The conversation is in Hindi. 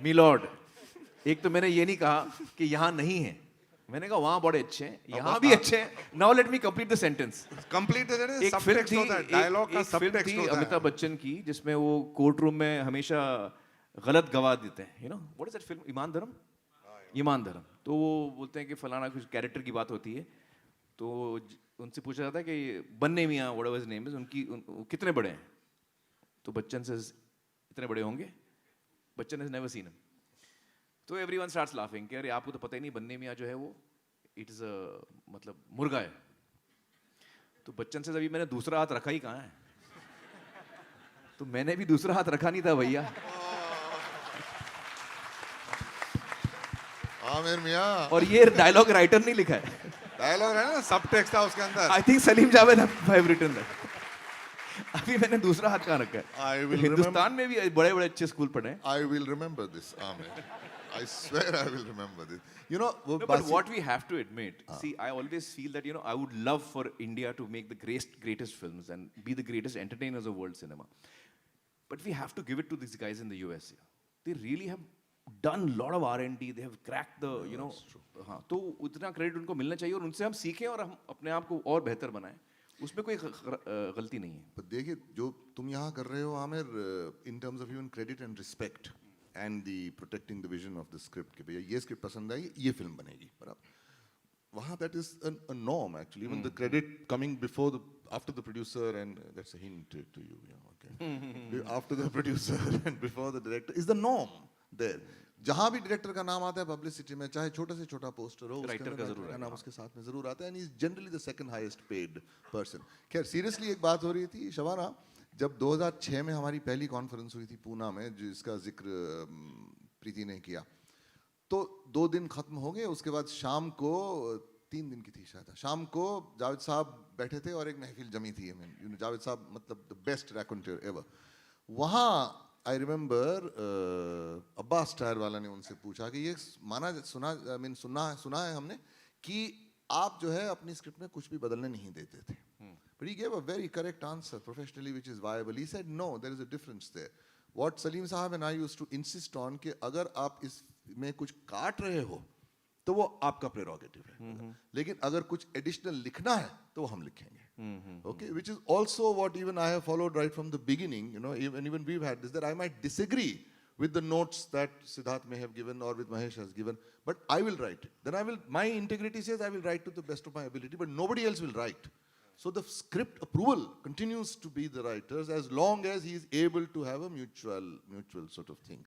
मिलॉर्ड, एक तो मैंने ये नहीं कहा कि यहाँ नहीं है, मैंने कहा वहां बड़े अच्छे हैं, यहाँ भी अच्छे हैं. Now let me complete the sentence. Complete एक फिल्म थी, डायलॉग का एक फिल्म सबटेक्स्ट थी होता है. अमिताभ बच्चन की जिसमें वो कोर्ट रूम में हमेशा गलत गवाह देते हैं. You know what is that film? Imaan Dharam. Imaan धर्म. तो वो बोलते हैं कि फलाना कुछ कैरेक्टर की बात होती है, तो उनसे पूछा जाता है कि बन्ने मियाँ व्हाटएवर हिज नेम इज, कितने बड़े हैं? तो बच्चन से इतने बड़े होंगे. Bachchan has never seen him. तो एवरीवन स्टार्ट्स लाफिंग कि अरे आपको तो पता ही नहीं, बन्ने मियाँ जो है वो इट इज मतलब मुर्गा है. तो बच्चन से अभी मैंने दूसरा हाथ रखा ही कहाँ है, तो मैंने भी दूसरा हाथ रखा नहीं था भैया. आमिर मियां. और ये डायलॉग राइटर नहीं लिखा है, डायलॉग है ना, सबटेक्स्ट था उसके अंदर. I think Salim Javed have written that. अभी मैंने दूसरा हाथ कहाँ रखा I है. will हिंदुस्तान में भी बड़े बड़े अच्छे स्कूल पढ़े हैं. I will remember this, Amir. I swear I will remember this. You know, No, but what we have to admit, see, I always feel that, you know, I would love for India to make the greatest films and be the greatest entertainers of world cinema. But we have to give it to these guys in the US. Yeah. They really have done a lot of R&D. They have cracked the, you know. हाँ, तो उतना क्रेडिट उनको मिलना चाहिए और उनसे हम सीखें और हम अपने आप को और बेहतर बनाएं. उसमें कोई गलती नहीं है. but देखिए जो तुम यहाँ कर रहे हो Aamir, in terms of even credit and respect and the protecting the vision of the script कि भैया ये स्क्रिप्ट पसंद आई, ये फिल्म बनेगी. बराबर वहाँ that is a norm actually. Even the credit coming before the after the producer, and that's a hint to you. Yeah, okay. After the producer and before the director is the norm there. जहाँ भी डायरेक्टर का नाम आता है पब्लिसिटी में, चाहे छोटा से छोटा पोस्टर हो, राइटर का जरूर नाम उसके साथ में जरूर आता है. And is generally the second highest paid person. खैर सीरियसली एक बात हो रही थी शबाना, जब 2006 में हमारी पहली कॉन्फ्रेंस हुई थी पूना में, जिसका जिक्र प्रीति ने किया, तो 2 दिन खत्म हो गए. उसके बाद शाम को 3 दिन की थी शायद, शाम को जावेद साहब बैठे थे और एक महफिल जमी थी. जावेद साहब मतलब द बेस्ट रैकॉन्टर एवर. वहाँ आई रिमेंबर अब्बास टायर वाला ने उनसे पूछा कि ये सुना है हमने कि आप जो है अपनी स्क्रिप्ट में कुछ भी बदलने नहीं देते थे. But he gave a very correct answer professionally, which is viable. He said no, there is a difference there. What Salim Sahab and I used to insist on कि अगर आप इसमें कुछ काट रहे हो तो वो आपका प्रेरोगेटिव है, लेकिन अगर कुछ एडिशनल लिखना है तो वो हम लिखेंगे. Okay, which is also what even I have followed right from the beginning. You know, even we've had this, that I might disagree with the notes that Siddharth may have given or with Mahesh has given, but I will write it. Then my integrity says I will write to the best of my ability, but nobody else will write. So the script approval continues to be the writer's, as long as he is able to have a mutual sort of thing.